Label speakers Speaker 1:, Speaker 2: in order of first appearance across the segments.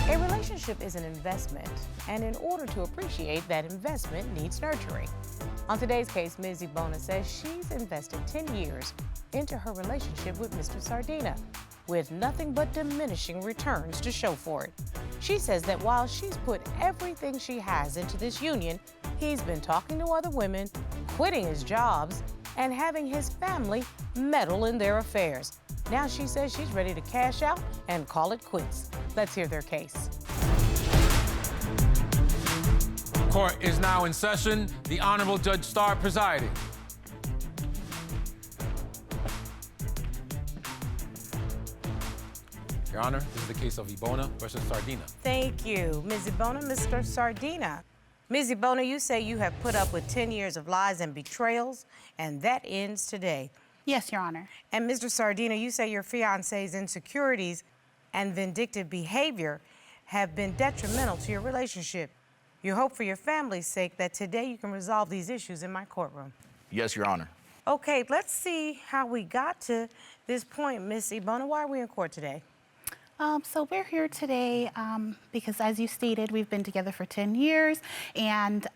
Speaker 1: A relationship is an investment, and in order to appreciate that investment needs nurturing. On today's case, Ms. Ebona says she's invested 10 years into her relationship with Mr. Sardina, with nothing but diminishing returns to show for it. She says that while she's put everything she has into this union, he's been talking to other women, quitting his jobs, and having his family meddle in their affairs. Now she says she's ready to cash out and call it quits. Let's hear their case.
Speaker 2: Court is now in session. The Honorable Judge Starr presiding. Your Honor, this is the case of Ebona versus Sardina.
Speaker 1: Thank you, Ms. Ebona. Mr. Sardina. Ms. Ebona, you say you have put up with 10 years of lies and betrayals, and that ends today.
Speaker 3: Yes, Your Honor.
Speaker 1: And Mr. Sardina, you say your fiancé's insecurities and vindictive behavior have been detrimental to your relationship. You hope for your family's sake that today you can resolve these issues in my courtroom.
Speaker 4: Yes, Your Honor.
Speaker 1: Okay, let's see how we got to this point, Ms. Ebona. Why are we in court today?
Speaker 3: So we're here today because, as you stated, we've been together for 10 years, and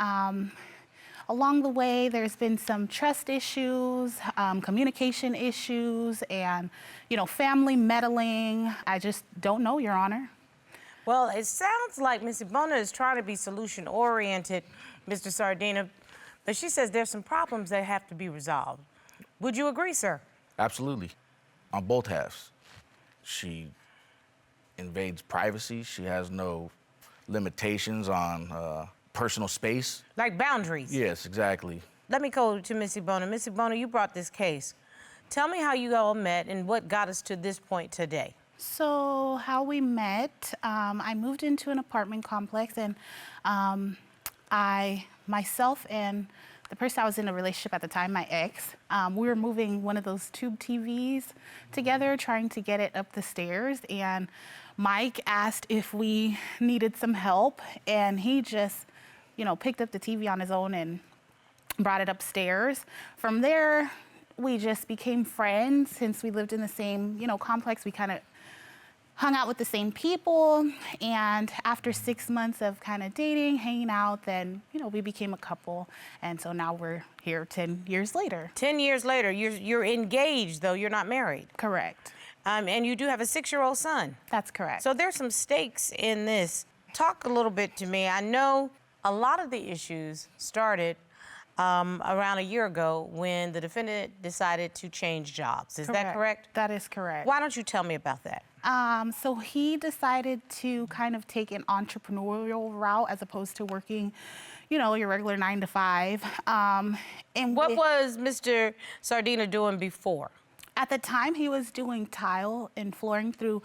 Speaker 3: along the way, there's been some trust issues, communication issues, and, family meddling. I just don't know, Your Honor.
Speaker 1: Well, it sounds like Ms. Ebona is trying to be solution-oriented, Mr. Sardina, but she says there's some problems that have to be resolved. Would you agree, sir?
Speaker 4: Absolutely. On both halves. She invades privacy. She has no limitations on personal space.
Speaker 1: Like boundaries?
Speaker 4: Yes, exactly.
Speaker 1: Let me go to Ms. Ebona. Ms. Ebona, you brought this case. Tell me how you all met and what got us to this point today.
Speaker 3: So how we met, I moved into an apartment complex, and myself and the person I was in a relationship at the time, my ex, we were moving one of those tube TVs together, trying to get it up the stairs, and Mike asked if we needed some help, and he just, picked up the TV on his own and brought it upstairs. From there, we just became friends. Since we lived in the same, complex, we kind of hung out with the same people, and after 6 months of kind of dating, hanging out, then, we became a couple, and so now we're here 10 years later.
Speaker 1: 10 years later, you're engaged, though you're not married.
Speaker 3: Correct.
Speaker 1: And you do have a 6-year-old son.
Speaker 3: That's correct.
Speaker 1: So there's some stakes in this. Talk a little bit to me. I know a lot of the issues started around a year ago when the defendant decided to change jobs. Is that correct?
Speaker 3: That is correct.
Speaker 1: Why don't you tell me about that?
Speaker 3: So he decided to kind of take an entrepreneurial route as opposed to working, your regular 9 to 5. And
Speaker 1: what was Mr. Sardina doing before?
Speaker 3: At the time, he was doing tile and flooring through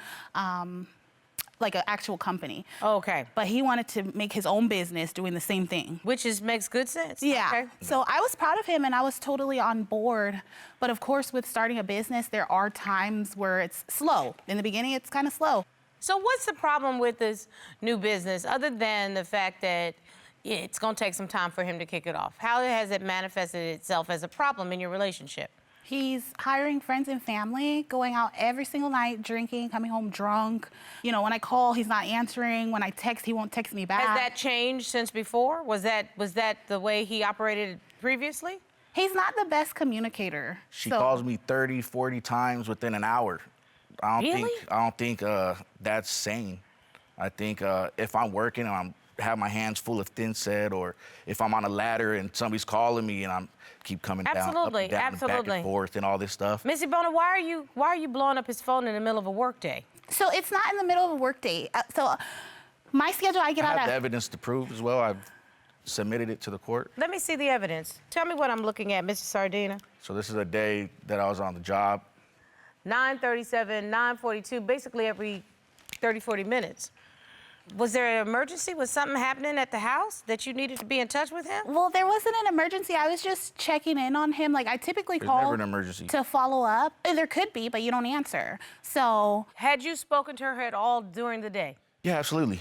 Speaker 3: like an actual company.
Speaker 1: Okay.
Speaker 3: But he wanted to make his own business doing the same thing.
Speaker 1: Which makes good sense.
Speaker 3: Yeah.
Speaker 1: Okay.
Speaker 3: So I was proud of him, and I was totally on board. But of course, with starting a business, there are times where it's slow. In the beginning, it's kind of slow.
Speaker 1: So what's the problem with this new business, other than the fact that it's going to take some time for him to kick it off? How has it manifested itself as a problem in your relationship?
Speaker 3: He's hiring friends and family, going out every single night, drinking, coming home drunk. When I call, he's not answering. When I text, he won't text me back.
Speaker 1: Has that changed since before? Was that the way he operated previously?
Speaker 3: He's not the best communicator.
Speaker 4: She calls me 30, 40 times within an hour. I don't think that's sane. I think if I'm working and have my hands full of thin set, or if I'm on a ladder and somebody's calling me and I'm keep coming down, up and down, and back and forth and all this stuff.
Speaker 1: Ms. Ebona, why are you blowing up his phone in the middle of a workday?
Speaker 3: So it's not in the middle of a workday. So my schedule, I
Speaker 4: have the evidence to prove as well. I've submitted it to the court.
Speaker 1: Let me see the evidence. Tell me what I'm looking at, Mr. Sardina.
Speaker 4: So this is a day that I was on the job.
Speaker 1: 9:37, 9:42, basically every 30, 40 minutes. Was there an emergency? Was something happening at the house that you needed to be in touch with him?
Speaker 3: Well, there wasn't an emergency. I was just checking in on him. Like, I typically call
Speaker 4: never an emergency
Speaker 3: to follow up. There could be, but you don't answer. So,
Speaker 1: had you spoken to her at all during the day?
Speaker 4: Yeah, absolutely.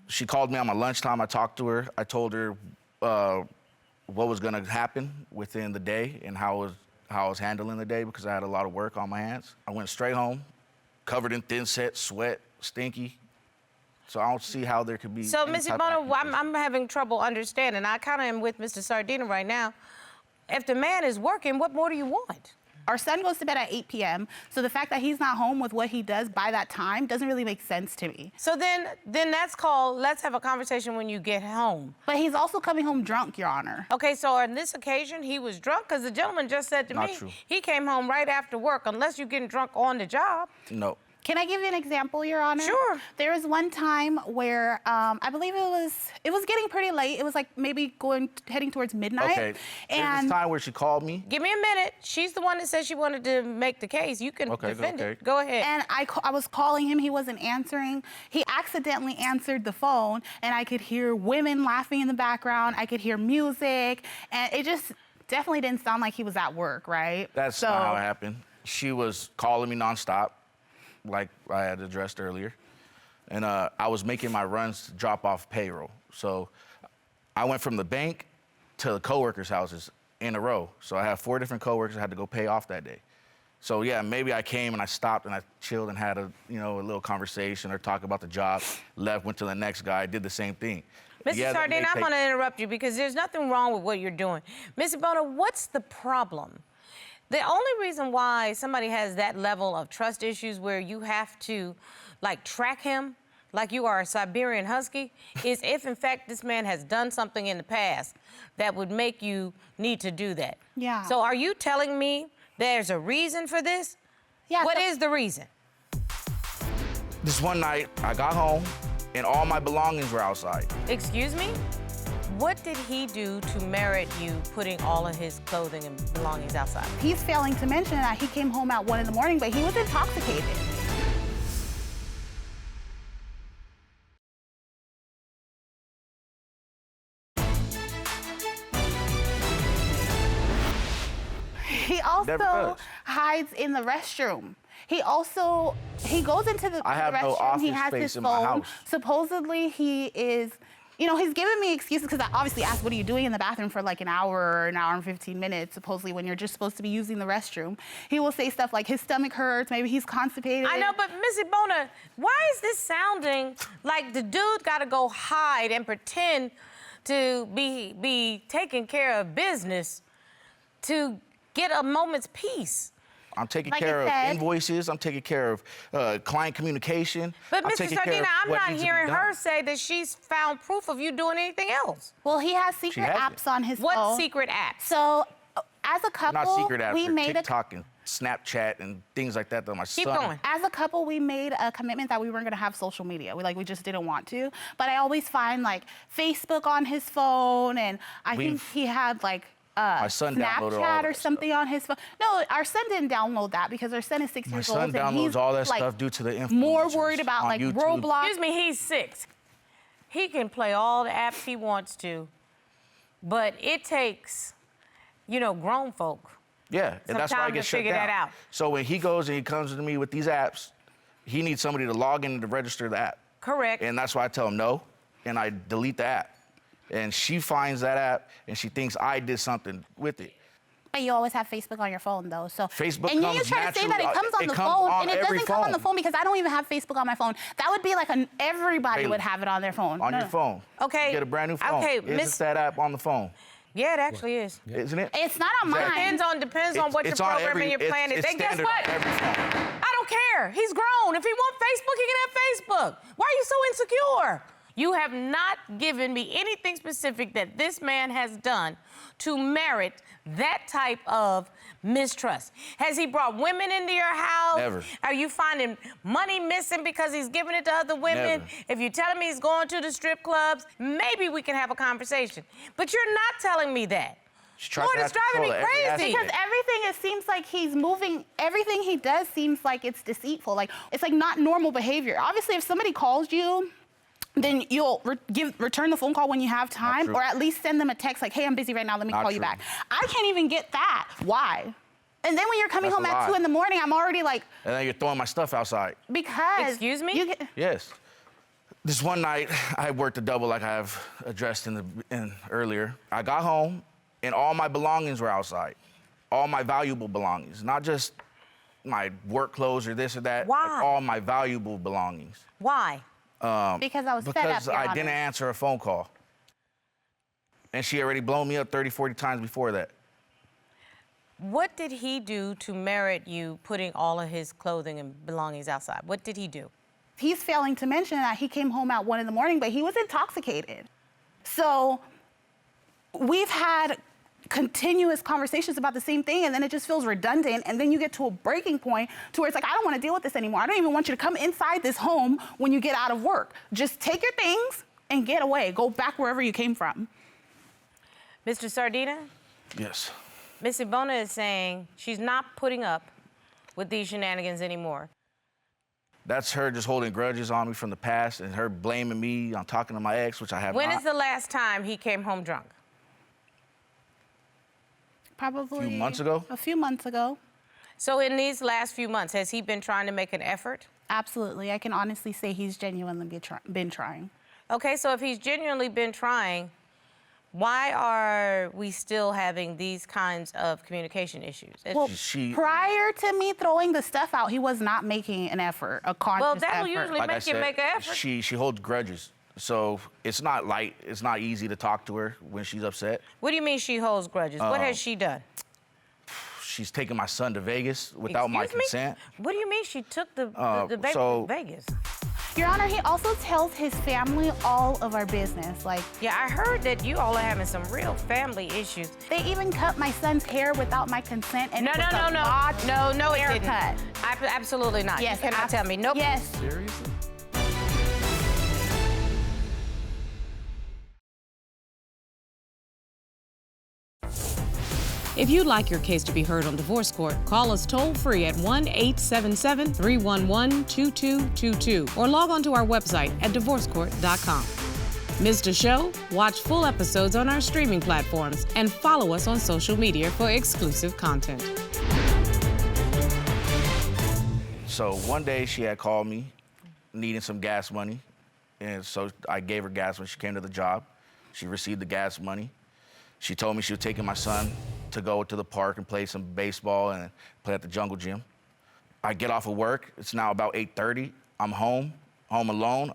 Speaker 4: She called me on my lunchtime. I talked to her. I told her what was going to happen within the day and how I was handling the day, because I had a lot of work on my hands. I went straight home, covered in thin set, sweat, stinky. So I don't see how there could be.
Speaker 1: So,
Speaker 4: any
Speaker 1: Ms.
Speaker 4: type of
Speaker 1: Ebona,
Speaker 4: accusation.
Speaker 1: I'm having trouble understanding. I kind of am with Mr. Sardina right now. If the man is working, what more do you want?
Speaker 3: Our son goes to bed at 8 p.m., so the fact that he's not home with what he does by that time doesn't really make sense to me.
Speaker 1: So then that's called, let's have a conversation when you get home.
Speaker 3: But he's also coming home drunk, Your Honor.
Speaker 1: Okay, so on this occasion, he was drunk? Because the gentleman just said to
Speaker 4: Not
Speaker 1: me,
Speaker 4: true.
Speaker 1: he came home right after work, unless you're getting drunk on the job.
Speaker 4: No.
Speaker 3: Can I give you an example, Your Honor?
Speaker 1: Sure.
Speaker 3: There was one time where I believe it was getting pretty late. It was like maybe heading towards midnight.
Speaker 4: Okay. There's this time where she called me.
Speaker 1: Give me a minute. She's the one that said she wanted to make the case. You can defend it. Go ahead.
Speaker 3: And I was calling him. He wasn't answering. He accidentally answered the phone, and I could hear women laughing in the background. I could hear music, and it just definitely didn't sound like he was at work, right?
Speaker 4: That's not how it happened. She was calling me nonstop, like I had addressed earlier. And I was making my runs to drop off payroll. So I went from the bank to the coworkers' houses in a row. So I had 4 different coworkers I had to go pay off that day. So yeah, maybe I came and I stopped and I chilled and had a little conversation or talk about the job, left, went to the next guy, did the same thing.
Speaker 1: Mr.
Speaker 4: Yeah,
Speaker 1: Sardina, I'm going to interrupt you because there's nothing wrong with what you're doing. Ms. Ebona, what's the problem? The only reason why somebody has that level of trust issues where you have to, like, track him like you are a Siberian husky is if, in fact, this man has done something in the past that would make you need to do that.
Speaker 3: Yeah.
Speaker 1: So are you telling me there's a reason for this?
Speaker 3: Yeah.
Speaker 1: What is the reason?
Speaker 4: This one night, I got home and all my belongings were outside.
Speaker 1: Excuse me? What did he do to merit you putting all of his clothing and belongings outside?
Speaker 3: He's failing to mention that he came home at 1 in the morning, but he was intoxicated. He also hides in the restroom. He goes into the
Speaker 4: I have no
Speaker 3: restroom.
Speaker 4: office
Speaker 3: He has
Speaker 4: space
Speaker 3: his
Speaker 4: in
Speaker 3: phone.
Speaker 4: my house.
Speaker 3: Supposedly he is, he's giving me excuses because I obviously asked, what are you doing in the bathroom for like an hour or an hour and 15 minutes, supposedly when you're just supposed to be using the restroom. He will say stuff like his stomach hurts, maybe he's constipated.
Speaker 1: I know, but Ms. Ebona, why is this sounding like the dude got to go hide and pretend to be taking care of business to get a moment's peace?
Speaker 4: I'm taking care of invoices. I'm taking care of client communication.
Speaker 1: But
Speaker 4: I'm
Speaker 1: Mr.
Speaker 4: taking care
Speaker 1: Sardina,
Speaker 4: of
Speaker 1: I'm
Speaker 4: what
Speaker 1: not
Speaker 4: needs to be
Speaker 1: hearing
Speaker 4: done.
Speaker 1: her say that she's found proof of you doing anything else.
Speaker 3: Well, he has secret
Speaker 4: hasn't.
Speaker 3: apps on his phone.
Speaker 1: What secret apps?
Speaker 3: So, as a couple,
Speaker 4: Not secret apps,
Speaker 3: we
Speaker 4: they're
Speaker 3: made
Speaker 4: TikTok and Snapchat and things like that my
Speaker 1: Keep
Speaker 4: son.
Speaker 1: going.
Speaker 3: As a couple, we made a commitment that we weren't going to have social media. We just didn't want to. But I always find like Facebook on his phone, and I think he had like
Speaker 4: My son downloaded all
Speaker 3: Snapchat
Speaker 4: that
Speaker 3: or something on his phone. No, our son didn't download that because our son is 6 years old.
Speaker 4: My son
Speaker 3: and he's
Speaker 4: downloads all that
Speaker 3: like,
Speaker 4: stuff due to the influencers
Speaker 3: more worried about
Speaker 4: on
Speaker 3: like
Speaker 4: YouTube.
Speaker 3: Roblox.
Speaker 1: Excuse me, he's 6. He can play all the apps he wants to, but it takes, grown folk.
Speaker 4: Yeah, and that's why I
Speaker 1: time
Speaker 4: get
Speaker 1: to
Speaker 4: shut
Speaker 1: figure
Speaker 4: down.
Speaker 1: that out.
Speaker 4: So when he goes and he comes to me with these apps, he needs somebody to log in to register the app.
Speaker 1: Correct.
Speaker 4: And that's why I tell him no, and I delete the app. And she finds that app, and she thinks I did something with it.
Speaker 3: But you always have Facebook on your phone, though. So
Speaker 4: Facebook
Speaker 3: and you
Speaker 4: comes
Speaker 3: try to say that it
Speaker 4: naturally-
Speaker 3: comes on
Speaker 4: it
Speaker 3: the
Speaker 4: comes
Speaker 3: phone,
Speaker 4: on
Speaker 3: and it
Speaker 4: every
Speaker 3: doesn't come on the
Speaker 4: phone.
Speaker 3: phone because I don't even have Facebook on my phone. That would be like everybody
Speaker 4: Bailey,
Speaker 3: would have it on their phone.
Speaker 4: On
Speaker 3: No,
Speaker 4: your
Speaker 3: no.
Speaker 4: phone.
Speaker 1: Okay.
Speaker 4: You get a brand new phone.
Speaker 1: Okay,
Speaker 4: Isn't
Speaker 1: Miss-
Speaker 4: that app on the phone?
Speaker 1: Yeah, it actually is.
Speaker 4: Isn't it?
Speaker 3: It's not on mine.
Speaker 1: Depends on what your program and your plan is.
Speaker 4: It's
Speaker 1: And guess
Speaker 4: standard
Speaker 1: what?
Speaker 4: on every phone.
Speaker 1: I don't care. He's grown. If he wants Facebook, he can have Facebook. Why are you so insecure? You have not given me anything specific that this man has done to merit that type of mistrust. Has he brought women into your house?
Speaker 4: Never.
Speaker 1: Are you finding money missing because he's giving it to other women?
Speaker 4: Never.
Speaker 1: If you tell me he's going to the strip clubs, maybe we can have a conversation. But you're not telling me that.
Speaker 4: tries
Speaker 1: Lord,
Speaker 4: to
Speaker 1: it's
Speaker 4: have
Speaker 1: driving me
Speaker 4: control of every
Speaker 1: crazy.
Speaker 4: aspect.
Speaker 3: Because everything, it seems like he's moving, everything he does seems like it's deceitful. Like, it's like not normal behavior. Obviously, if somebody calls you, then you'll return the phone call when you have time,
Speaker 4: true.
Speaker 3: or at least send them a text like, hey, I'm busy right now, let me
Speaker 4: Not
Speaker 3: call you
Speaker 4: true.
Speaker 3: back. I can't even get that. Why? And then when you're coming
Speaker 4: That's
Speaker 3: home
Speaker 4: a
Speaker 3: at
Speaker 4: lie.
Speaker 3: 2 in the morning, I'm already like,
Speaker 4: And then you're throwing my stuff outside.
Speaker 3: because.
Speaker 1: Excuse me?
Speaker 3: You get,
Speaker 4: Yes. This one night, I worked a double like I have addressed earlier. I got home, and all my belongings were outside. All my valuable belongings, not just my work clothes or this or that.
Speaker 1: Why?
Speaker 4: Like all my valuable belongings.
Speaker 1: Why?
Speaker 3: Because I was fed up,
Speaker 4: Because
Speaker 3: Your
Speaker 4: I
Speaker 3: Honor.
Speaker 4: didn't answer a phone call. And she already blown me up 30, 40 times before that.
Speaker 1: What did he do to merit you putting all of his clothing and belongings outside? What did he do?
Speaker 3: He's failing to mention that he came home at 1 in the morning, but he was intoxicated. So we've had continuous conversations about the same thing, and then it just feels redundant, and then you get to a breaking point to where it's like, I don't want to deal with this anymore. I don't even want you to come inside this home when you get out of work. Just take your things and get away. Go back wherever you came from.
Speaker 1: Mr. Sardina,
Speaker 4: Yes.
Speaker 1: Miss Ebona is saying she's not putting up with these shenanigans anymore.
Speaker 4: That's her just holding grudges on me from the past and her blaming me on talking to my ex, which I have
Speaker 1: When
Speaker 4: not.
Speaker 1: is the last time he came home drunk?
Speaker 3: Probably
Speaker 4: A few months ago?
Speaker 3: A few months ago.
Speaker 1: So in these last few months, has he been trying to make an effort?
Speaker 3: Absolutely. I can honestly say he's genuinely been trying.
Speaker 1: Okay, so if he's genuinely been trying, why are we still having these kinds of communication issues?
Speaker 3: Well,
Speaker 4: She-
Speaker 3: prior to me throwing the stuff out, he was not making an effort, a conscious
Speaker 1: Well, that'll
Speaker 3: effort.
Speaker 1: usually
Speaker 4: Like I
Speaker 1: make you
Speaker 4: said,
Speaker 1: make an effort.
Speaker 4: She holds grudges. So it's not light. It's not easy to talk to her when she's upset.
Speaker 1: What do you mean she holds grudges? What has she done?
Speaker 4: She's taking my son to Vegas without my
Speaker 1: Excuse me?
Speaker 4: consent.
Speaker 1: What do you mean she took the baby
Speaker 4: so-
Speaker 1: to Vegas?
Speaker 3: Your Honor, he also tells his family all of our business. Like,
Speaker 1: Yeah, I heard that you all are having some real family issues.
Speaker 3: they even cut my son's hair without my consent, and
Speaker 1: No,
Speaker 3: it
Speaker 1: no,
Speaker 3: was
Speaker 1: no,
Speaker 3: a
Speaker 1: no.
Speaker 3: botched
Speaker 1: No, it didn't.
Speaker 3: haircut.
Speaker 1: Absolutely not.
Speaker 3: Yes,
Speaker 1: You cannot tell me. Nope.
Speaker 3: Yes.
Speaker 2: Seriously?
Speaker 1: If you'd like your case to be heard on divorce court, call us toll-free at 1-877-311-2222 or log on to our website at divorcecourt.com. Missed a show? Watch full episodes on our streaming platforms and follow us on social media for exclusive content.
Speaker 4: So one day she had called me needing some gas money. And so I gave her gas when she came to the job. She received the gas money. She told me she was taking my son to go to the park and play some baseball and play at the jungle gym. I get off of work. It's now about 8:30. I'm home alone.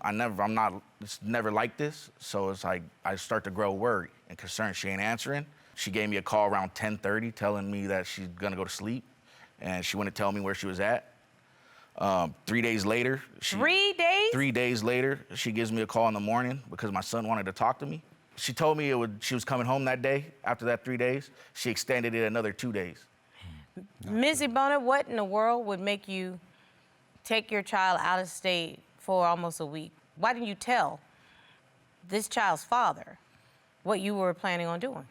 Speaker 4: It's never like this. So it's like I start to grow worried and concerned. She ain't answering. She gave me a call around 10:30 telling me that she's gonna go to sleep and she wouldn't tell me where she was at. 3 days later,
Speaker 1: 3 days?
Speaker 4: 3 days later, she gives me a call in the morning because my son wanted to talk to me. She told me she was coming home that day. After that 3 days, she extended it another 2 days.
Speaker 1: Ms. Ebona, what in the world would make you take your child out of state for almost a week? Why didn't you tell this child's father what you were planning on doing?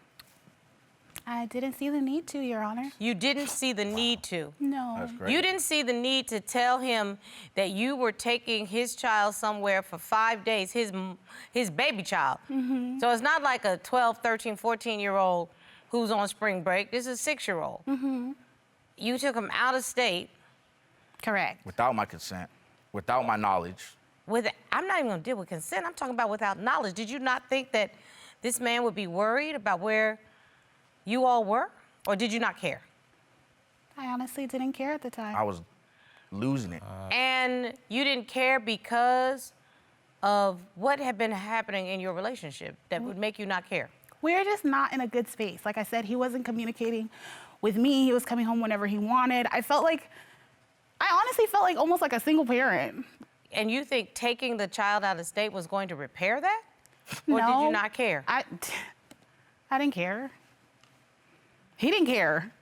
Speaker 3: I didn't see the need to, Your Honor.
Speaker 1: You didn't see the need to.
Speaker 3: No.
Speaker 4: That's great.
Speaker 1: You didn't see the need to tell him that you were taking his child somewhere for 5 days, his baby child.
Speaker 3: Mm-hmm.
Speaker 1: So it's not like a 12, 13, 14-year-old who's on spring break. This is a 6-year-old.
Speaker 3: Mm-hmm.
Speaker 1: You took him out of state.
Speaker 3: Correct.
Speaker 4: Without my consent, without my knowledge.
Speaker 1: I'm not even going to deal with consent. I'm talking about without knowledge. Did you not think that this man would be worried about where you all were? Or did you not care?
Speaker 3: I honestly didn't care at the time.
Speaker 4: I was losing it.
Speaker 1: And you didn't care because of what had been happening in your relationship that would make you not care?
Speaker 3: We're just not in a good space. Like I said, he wasn't communicating with me. He was coming home whenever he wanted. I honestly felt like almost like a single parent.
Speaker 1: And you think taking the child out of state was going to repair that? Or did
Speaker 3: No.
Speaker 1: you not care?
Speaker 3: I didn't care. He didn't care.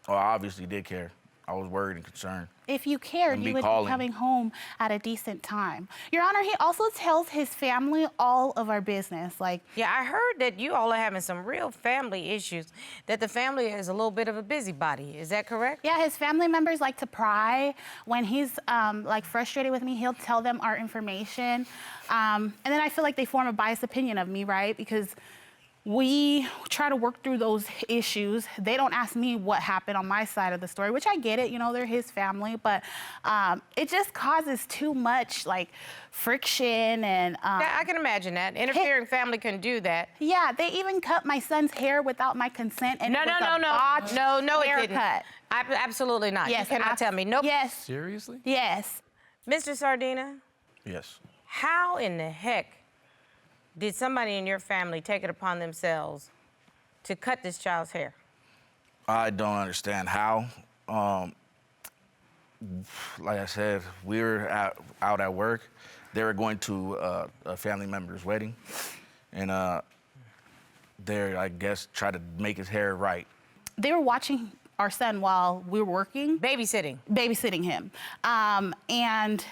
Speaker 4: Oh, I obviously did care. I was worried and concerned.
Speaker 3: If you cared,
Speaker 4: And
Speaker 3: you
Speaker 4: me
Speaker 3: would
Speaker 4: calling.
Speaker 3: be coming home at a decent time. Your Honor, he also tells his family all of our business. Like,
Speaker 1: Yeah, I heard that you all are having some real family issues, that the family is a little bit of a busybody. Is that correct?
Speaker 3: yeah, his family members like to pry. When he's like frustrated with me, he'll tell them our information. And then I feel like they form a biased opinion of me, right? Because we try to work through those issues. They don't ask me what happened on my side of the story, which I get it, you know, they're his family, but it just causes too much like friction and
Speaker 1: Yeah, I can imagine that. Interfering family can do that.
Speaker 3: yeah, they even cut my son's hair without my consent and
Speaker 1: No,
Speaker 3: it
Speaker 1: no,
Speaker 3: was
Speaker 1: no,
Speaker 3: a
Speaker 1: no.
Speaker 3: botched
Speaker 1: No, it didn't.
Speaker 3: haircut.
Speaker 1: Absolutely not.
Speaker 3: Yes,
Speaker 1: You cannot tell me. Nope.
Speaker 3: Yes,
Speaker 2: Seriously?
Speaker 3: yes.
Speaker 1: Mr. Sardina,
Speaker 4: Yes.
Speaker 1: How in the heck did somebody in your family take it upon themselves to cut this child's hair?
Speaker 4: I don't understand how. Like I said, we were out at work. They were going to a family member's wedding, and they, I guess, tried to make his hair right.
Speaker 3: They were watching our son while we were working. Babysitting him. And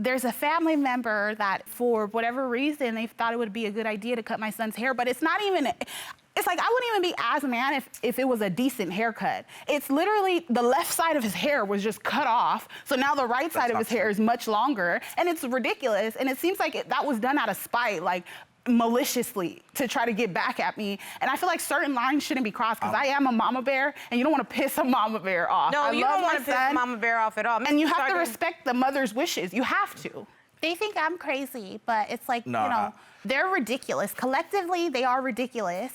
Speaker 3: there's a family member that, for whatever reason, they thought it would be a good idea to cut my son's hair, but it's not even, it's like I wouldn't even be as mad if it was a decent haircut. It's literally the left side of his hair was just cut off, so now the right side of his hair is much longer, and it's ridiculous, and it seems like that was done out of spite, like maliciously, to try to get back at me. And I feel like certain lines shouldn't be crossed, because I am a mama bear, and you don't want to piss a mama bear off.
Speaker 1: No, you don't want to piss a mama bear off at all.
Speaker 3: And you have to respect the mother's wishes. You have to. They think I'm crazy, but it's like, you know, they're ridiculous. Collectively, they are ridiculous.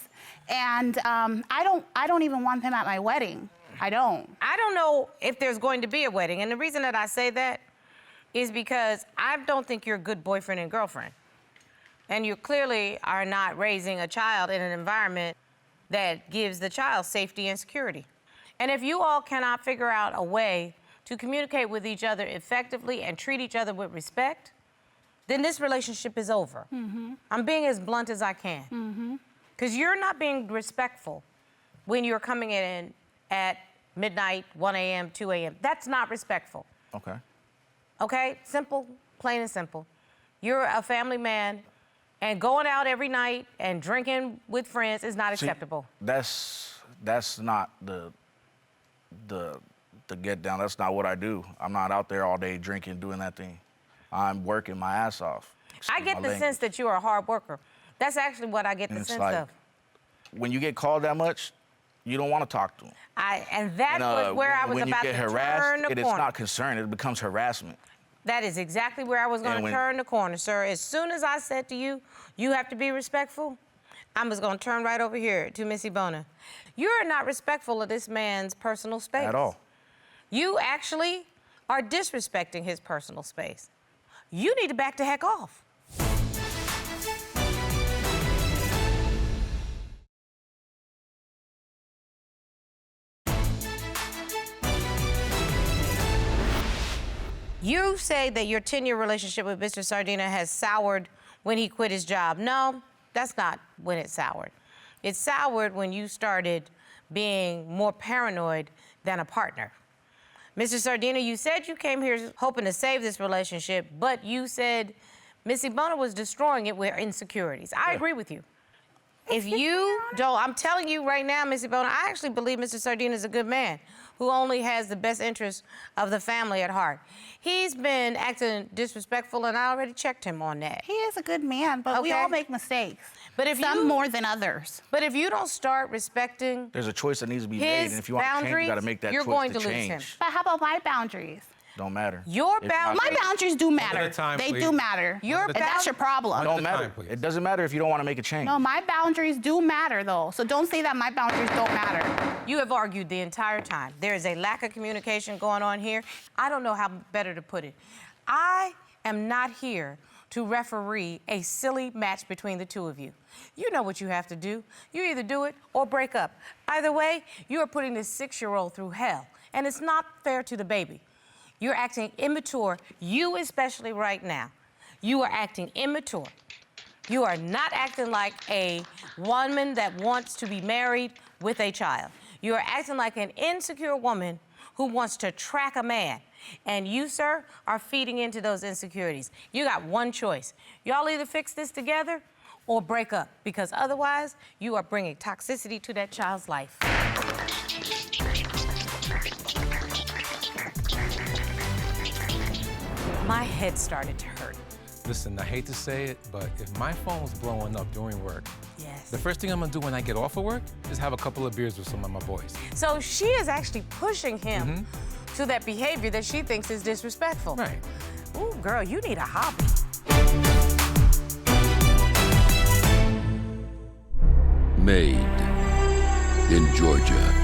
Speaker 3: And I don't even want them at my wedding. I don't
Speaker 1: know if there's going to be a wedding. And the reason that I say that is because I don't think you're a good boyfriend and girlfriend. And you clearly are not raising a child in an environment that gives the child safety and security. And if you all cannot figure out a way to communicate with each other effectively and treat each other with respect, then this relationship is over. I'm being as blunt as I can. Because you're not being respectful when you're coming in at midnight, 1 a.m., 2 a.m. That's not respectful.
Speaker 4: Okay.
Speaker 1: Okay? Simple, plain and simple. You're a family man, and going out every night and drinking with friends is not acceptable.
Speaker 4: That's not the get down. That's not what I do. I'm not out there all day drinking, doing that thing. I'm working my ass off.
Speaker 1: I get the sense that you are a hard worker. That's actually what I get the sense of.
Speaker 4: When you get called that much, you don't want to talk to them.
Speaker 1: And that was where I was about to turn the corner. When you get harassed,
Speaker 4: it is not concern. It becomes harassment.
Speaker 1: That is exactly where I was going to turn the corner, sir. As soon as I said to you, you have to be respectful, I was going to turn right over here to Miss Ebona. You're not respectful of this man's personal space.
Speaker 4: At all.
Speaker 1: You actually are disrespecting his personal space. You need to back the heck off. You say that your 10-year relationship with Mr. Sardina has soured when he quit his job. No, that's not when it soured. It soured when you started being more paranoid than a partner. Mr. Sardina, you said you came here hoping to save this relationship, but you said Miss Ebona was destroying it with insecurities. I agree with you. If you don't, I'm telling you right now, Miss Ebona, I actually believe Mr. Sardina is a good man who only has the best interests of the family at heart. He's been acting disrespectful, and I already checked him on that.
Speaker 3: He is a good man, but we all make mistakes.
Speaker 1: But if
Speaker 3: some more than others.
Speaker 1: But if you don't start respecting,
Speaker 4: there's a choice that needs to be made, and if you want to change, you got to make that choice to change.
Speaker 1: You're going to lose him.
Speaker 3: But how about my boundaries?
Speaker 4: Don't matter.
Speaker 1: Your boundaries.
Speaker 3: My boundaries do matter. They do matter. That's your problem.
Speaker 4: Don't matter. It doesn't matter if you don't want to make a change.
Speaker 3: No, my boundaries do matter, though. So don't say that my boundaries don't matter.
Speaker 1: You have argued the entire time. There is a lack of communication going on here. I don't know how better to put it. I am not here to referee a silly match between the two of you. You know what you have to do. You either do it or break up. Either way, you are putting this 6-year-old through hell, and it's not fair to the baby. You're acting immature, you especially right now. You are acting immature. You are not acting like a woman that wants to be married with a child. You are acting like an insecure woman who wants to track a man. And you, sir, are feeding into those insecurities. You got one choice. Y'all either fix this together or break up, because otherwise you are bringing toxicity to that child's life. My head started to hurt.
Speaker 2: Listen, I hate to say it, but if my phone's blowing up during work,
Speaker 1: yes,
Speaker 2: the first thing I'm gonna do when I get off of work is have a couple of beers with some of my boys.
Speaker 1: So she is actually pushing him to that behavior that she thinks is disrespectful.
Speaker 2: Right.
Speaker 1: Ooh, girl, you need a hobby.
Speaker 5: Made in Georgia.